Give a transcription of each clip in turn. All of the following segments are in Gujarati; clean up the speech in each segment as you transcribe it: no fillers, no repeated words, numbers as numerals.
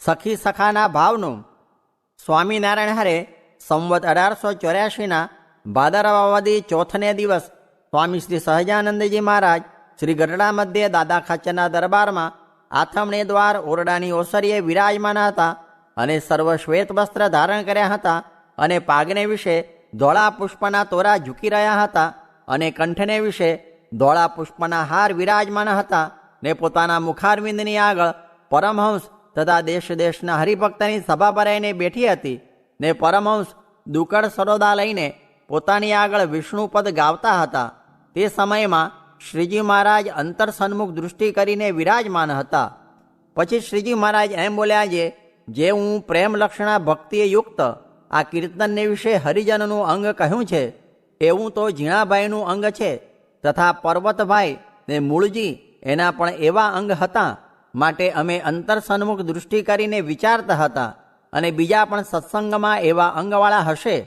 સખી સખાના ભાવનું. સ્વામિનારાયણ હરે સંવત 1884ના ભાદરવાવદી ચોથને દિવસ સ્વામી શ્રી સહજાનંદજી મહારાજ શ્રી ગઢડા મધ્યે દાદા ખાચરના દરબારમાં આથમણે દ્વાર ઓરડાની ઓસરીએ વિરાજમાન હતા અને સર્વ શ્વેત વસ્ત્ર ધારણ કર્યા હતા અને પાગને વિશે ધોળા પુષ્પના તોરા ઝૂકી રહ્યા હતા અને કંઠને વિશે ધોળા પુષ્પના હાર વિરાજમાન હતા ને પોતાના મુખારવિંદની આગળ પરમહંસ તથા દેશ દેશના હરિભક્તની સભા ભરાઈને બેઠી હતી ને પરમહંસ દુકડ સરોદા લઈને પોતાની આગળ વિષ્ણુપદ ગાવતા હતા. તે સમયમાં શ્રીજી મહારાજ અંતર સન્મુખ દૃષ્ટિ કરીને વિરાજમાન હતા. પછી શ્રીજી મહારાજ એમ બોલ્યા જે હું પ્રેમ લક્ષણા ભક્તિએ યુક્ત આ કીર્તનને વિશે હરિજનનું અંગ કહ્યું છે એવું તો ઝીણાભાઈનું અંગ છે તથા પર્વતભાઈ ને મૂળજી એના પણ એવા અંગ હતા. માટે અમે અંતર સન્મુખ દૃષ્ટિ કરીને વિચારતા હતા અને બીજા પણ સત્સંગમાં એવા અંગવાળા હશે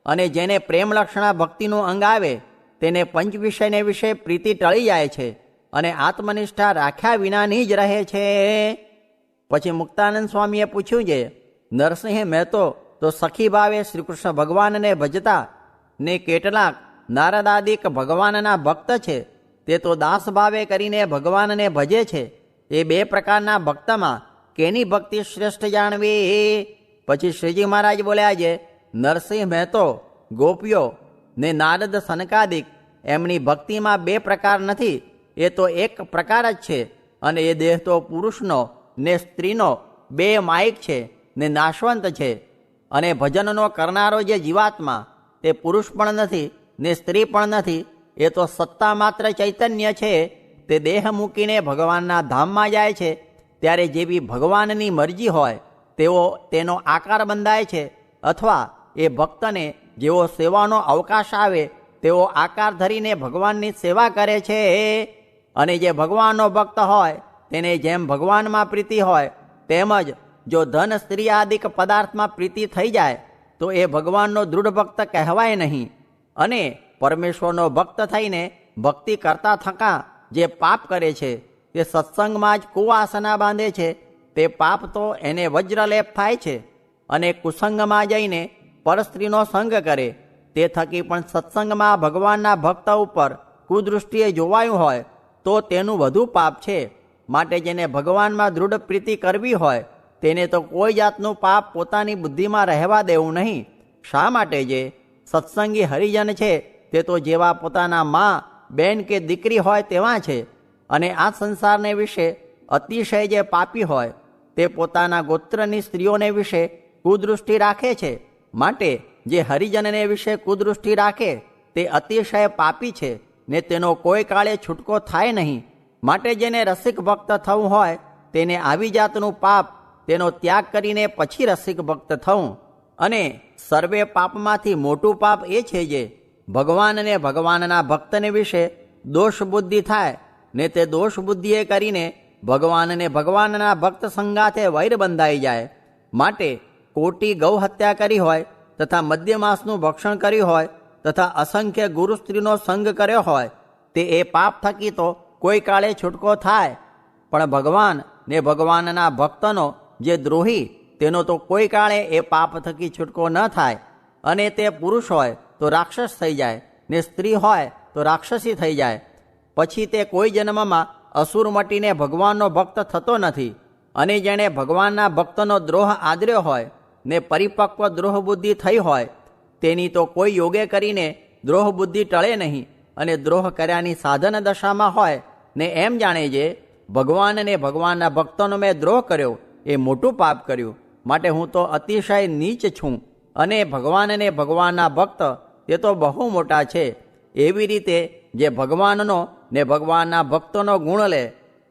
અને જેને પ્રેમ લક્ષણા ભક્તિનું અંગ આવે તેને પંચ વિષયને વિશે પ્રીતિ ટળી જાય છે અને આત્મનિષ્ઠા રાખ્યા વિનાની જ રહે છે. પછી મુક્તાનંદ સ્વામીએ પૂછ્યું નરસિંહ મહેતો તો સખી ભાવે શ્રીકૃષ્ણ ભગવાનને ભજતા ને કેટલાક નારદાદિક ભગવાનના ભક્ત છે તે તો દાસ ભાવે કરીને ભગવાનને ભજે છે. એ બે પ્રકારના ભક્તમાં કેની ભક્તિ શ્રેષ્ઠ જાણવી? પછી શ્રીજી મહારાજ બોલ્યા નરસિંહ મહેતો ગોપીઓ ને નારદ સનકાદિક એમની ભક્તિમાં બે પ્રકાર નથી, એ તો એક પ્રકાર જ છે અને એ દેહ તો પુરુષનો ને સ્ત્રીનો બે માયિક છે ને નાશવંત છે. અને ભજનનો કરનારો જે જીવાત્મા તે પુરુષ પણ નથી ને સ્ત્રી પણ નથી, એ તો સત્તા માત્ર ચૈતન્ય છે. તે દેહ મૂકીને ભગવાનના ધામમાં જાય છે ત્યારે જેવી ભગવાનની મરજી હોય તેવો તેનો આકાર બંધાય છે અથવા એ ભક્તને જેવો સેવાનો અવકાશ આવે તેવો આકાર ધરીને ભગવાનની સેવા કરે છે. અને જે ભગવાનનો ભક્ત હોય તેને જેમ ભગવાનમાં પ્રીતિ હોય તેમજ જો ધન સ્ત્રી આદિક પદાર્થમાં પ્રીતિ થઈ જાય તો એ ભગવાનનો દૃઢ ભક્ત કહેવાય નહીં. અને પરમેશ્વરનો ભક્ત થઈને ભક્તિ કરતા થકા જે પાપ કરે છે તે સત્સંગમાં જ કુવાસના બાંધે છે તે પાપ તો એને વજ્રલેપ થાય છે. અને કુસંગમાં જઈને પરસ્ત્રીનો સંગ કરે તે થકી પણ સત્સંગમાં ભગવાનના ભક્ત ઉપર કુદૃષ્ટિએ જોવાયું હોય તો તેનું વધુ પાપ છે. માટે જેને ભગવાનમાં દૃઢ પ્રીતિ કરવી હોય તેને તો કોઈ જાતનું પાપ પોતાની બુદ્ધિમાં રહેવા દેવું નહીં. શા માટે? જે સત્સંગી હરિજન છે તે તો જેવા પોતાના મા બેન કે દીકરી હોય તેવા છે. અને આ સંસારને વિશે અતિશય જે પાપી હોય તે પોતાના ગોત્રની સ્ત્રીઓને વિશે કુદૃષ્ટિ રાખે છે. માટે જે હરિજનને વિશે કુદૃષ્ટિ રાખે તે અતિશય પાપી છે ને તેનો કોઈ કાળે છૂટકો થાય નહીં. માટે જેને રસિક ભક્ત થવું હોય તેને આવી જાતનું પાપ તેનો ત્યાગ કરીને પછી રસિક ભક્ત થવું. અને સર્વે પાપમાંથી મોટું પાપ એ છે જે ભગવાનને ભગવાનના ભક્તને વિશે દોષ બુદ્ધિ થાય ને તે દોષ બુદ્ધિએ કરીને ભગવાનને ભગવાનના ભક્ત સંગાથે વૈર બંધાઈ જાય. માટે કોટી ગૌ હત્યા કરી હોય તથા મધ્યમાસનું ભક્ષણ કર્યું હોય તથા અસંખ્ય ગુરુ સ્ત્રીનો સંગ કર્યો હોય તે એ પાપ થકી તો કોઈ કાળે છૂટકો થાય. પણ ભગવાન ને ભગવાનના ભક્તનો જે દ્રોહી તેનો તો કોઈ કાળે એ પાપ થકી છૂટકો ન થાય. અને તે પુરુષ હોય તો રાક્ષસ થઈ જાય ને સ્ત્રી હોય તો રાક્ષસી થઈ જાય. પછી તે કોઈ જન્મમાં અસુર મટીને ભગવાનનો ભક્ત થતો નથી. અને જેણે ભગવાનના ભક્તનો દ્રોહ આદર્યો હોય ને પરિપક્વ દ્રોહ બુદ્ધિ થઈ હોય તેની તો કોઈ યોગે કરીને દ્રોહ બુદ્ધિ ટળે નહીં. અને દ્રોહ કર્યાની સાધન દશામાં હોય ને એમ જાણે ભગવાનને ભગવાનના ભક્તોનો મેં દ્રોહ કર્યો એ મોટું પાપ કર્યું. માટે હું તો અતિશય નીચ છું અને ભગવાનને ભગવાનના ભક્ત તે તો બહુ મોટા છે. એવી રીતે જે ભગવાનનો ને ભગવાનના ભક્તોનો ગુણ લે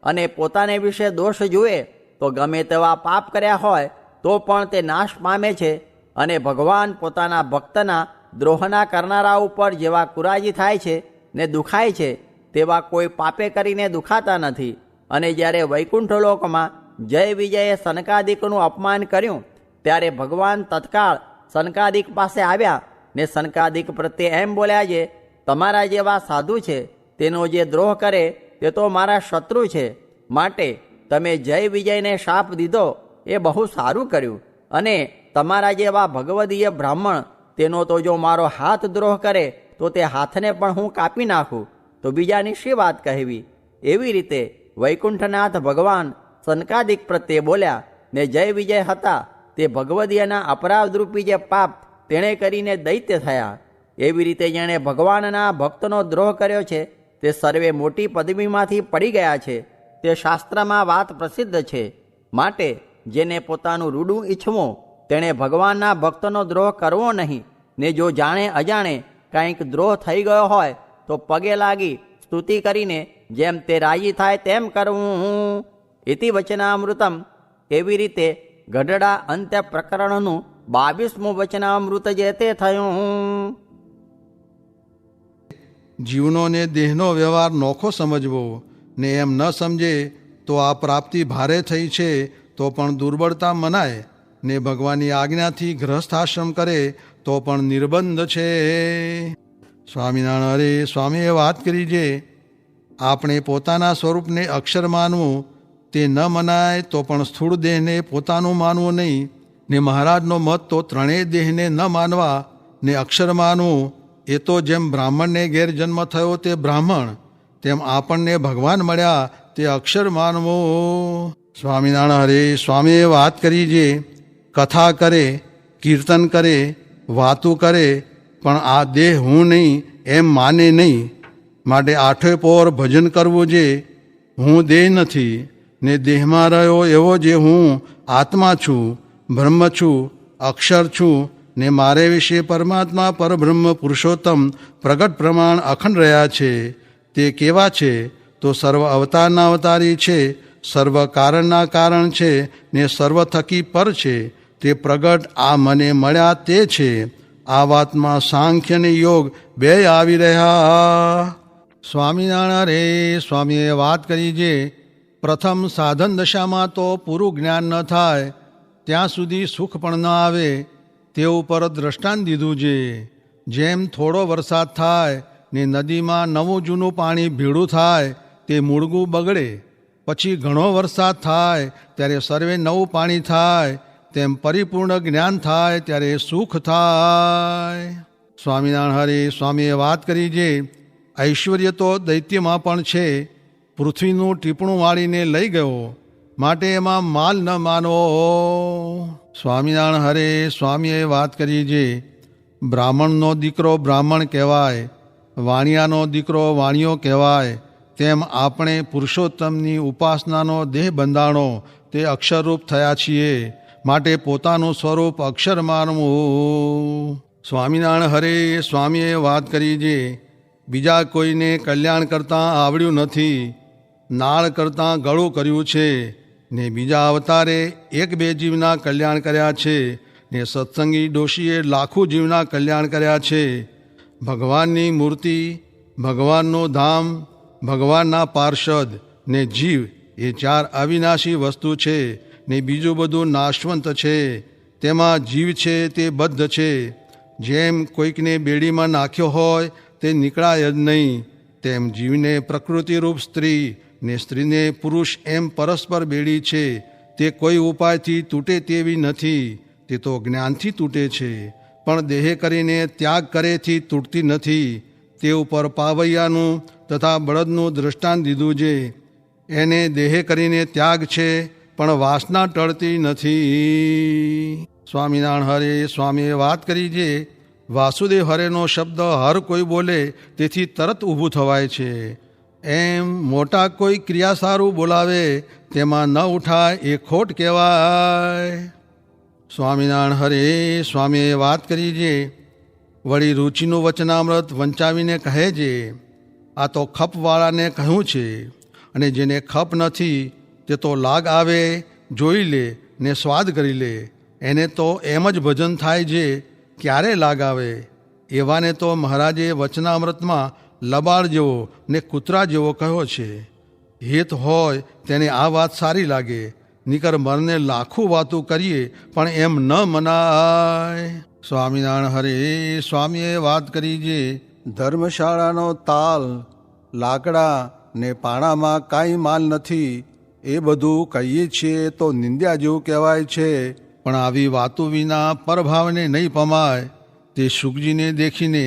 અને પોતાને વિશે દોષ જુએ તો ગમે તેવા પાપ કર્યા હોય તો પણ તે નાશ પામે છે. અને ભગવાન પોતાના ભક્તના દ્રોહના કરનારા ઉપર જેવા કુરાજી થાય છે ને દુખાય છે તેવા કોઈ પાપે કરીને દુખાતા નથી. અને જ્યારે વૈકુંઠ લોકમાં જય વિજયે સનકાદિકનું અપમાન કર્યું ત્યારે ભગવાન તત્કાળ સનકાદિક પાસે આવ્યા ને સનકાદિક પ્રત્યે એમ બોલ્યા તમારા જેવા સાધુ છે તેનો જે દ્રોહ કરે તે તો મારા શત્રુ છે. માટે તમે જય વિજયને શાપ દીધો એ બહુ સારું કર્યું. અને તમારા જેવા ભગવદીય બ્રાહ્મણ તેનો તો જો મારો હાથ દ્રોહ કરે તો તે હાથને પણ હું કાપી નાખું, તો બીજાની શી વાત કહેવી. એવી રીતે વૈકુંઠનાથ ભગવાન સનકાદિક પ્રત્યે બોલ્યા ને જય વિજય હતા તે ભગવદીયના અપરાધરૂપી જે પાપ તેણે કરીને દૈત્ય થયા. એવી રીતે જેણે ભગવાનના ભક્તનો દ્રોહ કર્યો છે તે સર્વે મોટી પદવીમાંથી પડી ગયા છે. તે શાસ્ત્રમાં વાત પ્રસિદ્ધ છે. માટે જેને પોતાનું રૂડું ઈચ્છવું તેણે ભગવાનના ભક્તનો દ્રોહ કરવો નહીં. ને જો જાણે અજાણે કંઈક દ્રોહ થઈ ગયો હોય તો પગે લાગી સ્તુતિ કરીને જેમ તે રાજી થાય તેમ કરવું. ઇતિ વચનામૃતમ. એવી રીતે ગઢડા અંત્ય પ્રકરણનું 22મું વચનામૃત જે તે થયું. જીવનો ને દેહનો વ્યવહાર નોખો સમજવો ને એમ ન સમજે તો આ પ્રાપ્તિ ભારે થઈ છે તો પણ દુર્બળતા મનાય, ને ભગવાનની આજ્ઞાથી ગ્રહસ્થાશ્રમ કરે તો પણ નિર્બંધ છે. સ્વામિનારાયણ હરે સ્વામીએ વાત કરી છે, આપણે પોતાના સ્વરૂપને અક્ષર માનવું તે ન મનાય તો પણ સ્થૂળ દેહને પોતાનું માનવું નહીં. ને મહારાજનો મત તો ત્રણેય દેહને ન માનવા ને અક્ષર માનવું. એ તો જેમ બ્રાહ્મણને ગેરજન્મ થયો તે બ્રાહ્મણ, તેમ આપણને ભગવાન મળ્યા તે અક્ષર માનવું. સ્વામિનારાયણ હરે સ્વામીએ વાત કરી છે, કથા કરે, કીર્તન કરે, વાતું કરે, પણ આ દેહ હું નહીં એમ માને નહીં. માટે આઠે પોર ભજન કરવું છે. હું દેહ નથી ને દેહમાં રહ્યો એવો જે હું આત્મા છું, બ્રહ્મ છું, અક્ષર છું, ને મારે વિશે પરમાત્મા પરબ્રહ્મ પુરુષોત્તમ પ્રગટ પ્રમાણ અખંડ રહ્યા છે. તે કેવા છે તો સર્વ અવતારના અવતારી છે, સર્વ કારણના કારણ છે, ને સર્વ થકી પર છે. તે પ્રગટ આ મને મળ્યા તે છે. આ વાતમાં સાંખ્ય અને યોગ બે આવી રહ્યા. સ્વામિનારાયણ રે સ્વામીએ વાત કરી છે, પ્રથમ સાધન દશામાં તો પૂરું જ્ઞાન ન થાય ત્યાં સુધી સુખ પણ ન આવે. તે ઉપર દ્રષ્ટાંત દીધું છે. જેમ થોડો વરસાદ થાય ને નદીમાં નવું જૂનું પાણી ભેળું થાય તે મૂળગું બગડે, પછી ઘણો વરસાદ થાય ત્યારે સર્વે નવું પાણી થાય, તેમ પરિપૂર્ણ જ્ઞાન થાય ત્યારે સુખ થાય. સ્વામિનારાયણ હરે સ્વામીએ વાત કરી છે, ઐશ્વર્ય તો દૈત્યમાં પણ છે. પૃથ્વીનું ટીપણું વાળીને લઈ ગયો, માટે એમાં માલ ન માનવો. સ્વામિનારાયણ હરે સ્વામીએ વાત કરી છે, બ્રાહ્મણનો દીકરો બ્રાહ્મણ કહેવાય, વાણિયાનો દીકરો વાણિયો કહેવાય. તેમ આપણે પુરુષોત્તમની ઉપાસનાનો દેહ બંધાણો તે અક્ષરરૂપ થયા છીએ. માટે પોતાનું સ્વરૂપ અક્ષર માનવું. સ્વામિનારાયણ હરે સ્વામીએ વાત કરી છે, બીજા કોઈને કલ્યાણ કરતાં આવડ્યું નથી. નાળ કરતાં ગળું કર્યું છે, ને બીજા અવતારે એક બે જીવના કલ્યાણ કર્યા છે, ને સત્સંગી ડોશીએ લાખો જીવના કલ્યાણ કર્યા છે. ભગવાનની મૂર્તિ, ભગવાનનું ધામ, ભગવાનના પાર્ષદ ને જીવ એ ચાર અવિનાશી વસ્તુ છે, ને બીજું બધું નાશવંત છે. તેમાં જીવ છે તે બદ્ધ છે. જેમ કોઈકને બેડીમાં નાખ્યો હોય તે નીકળાય જ નહીં, તેમ જીવને પ્રકૃતિરૂપ સ્ત્રી ને સ્ત્રીને પુરુષ એમ પરસ્પર બેડી છે. તે કોઈ ઉપાયથી તૂટે તેવી નથી. તે તો જ્ઞાનથી તૂટે છે, પણ દેહે કરીને ત્યાગ કરેથી તૂટતી નથી. તે ઉપર પાવૈયાનું તથા બળદનું દ્રષ્ટાંત દીધું છે. એને દેહે કરીને ત્યાગ છે, પણ વાસના ટળતી નથી. સ્વામિનારાયણ હરે સ્વામીએ વાત કરી છે, વાસુદેવ હરેનો શબ્દ હર કોઈ બોલે તેથી તરત ઊભું થવાય છે. એમ મોટા કોઈ ક્રિયા સારું બોલાવે તેમાં ન ઉઠાય એ ખોટ કહેવાય. સ્વામિનારાયણ હરે સ્વામીએ વાત કરી છે, વળી રુચિનું વચનામૃત વંચાવીને કહે છે, આ તો ખપવાળાને કહ્યું છે, અને જેને ખપ નથી તે તો લાગ આવે જોઈ લે ને સ્વાદ કરી લે. એને તો એમ જ ભજન થાય છે, ક્યારે લાગ આવે. એવાને તો મહારાજે વચનામૃતમાં લબાડ જેવો ને કૂતરા જેવો કહ્યો છે. હિત હોય તેને આ વાત સારી લાગે, નીકર મરને લાખું વાતું કરીએ પણ એમ ન મનાય. સ્વામિનારાયણ હરે સ્વામીએ વાત કરી છે, ધર્મશાળાનો તાલ, લાકડા ને પાણામાં કાંઈ માલ નથી. એ બધું કહીએ છીએ તો નિંદ્યા જેવું કહેવાય છે. પણ આવી વાતો વિના પરભાવને નહીં પમાય. તે શુકજીને દેખીને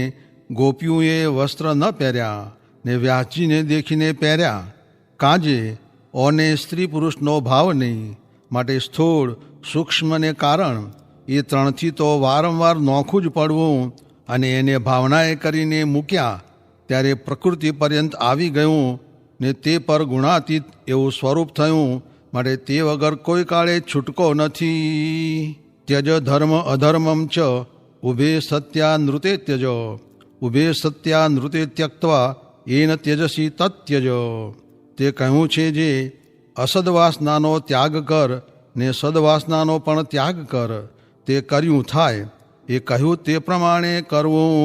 ગોપીઓએ વસ્ત્ર ન પહેર્યા ને વ્યાસજીને દેખીને પહેર્યા. કાજે ઓને સ્ત્રી પુરુષનો ભાવ નહીં, માટે સ્થૂળ સૂક્ષ્મને કારણ એ ત્રણથી તો વારંવાર નોખું જ પડવું, અને એને ભાવનાએ કરીને મૂક્યા ત્યારે પ્રકૃતિ પર્યંત આવી ગયું ને તે પર ગુણાતીત એવું સ્વરૂપ થયું, માટે તે વગર કોઈ કાળે છૂટકો નથી. ત્યજ ધર્મ અધર્મમ ચ ઉભે સત્યા નૃતે ત્યજ, ઉભે સત્યા નૃતે ત્યક્ત્વા એન ત્યજસી તત્યજ. તે કહ્યું છે જે અસદવાસનાનો ત્યાગ કર ને સદવાસનાનો પણ ત્યાગ કર, તે કર્યું થાય. એ કહ્યું તે પ્રમાણે કરવું.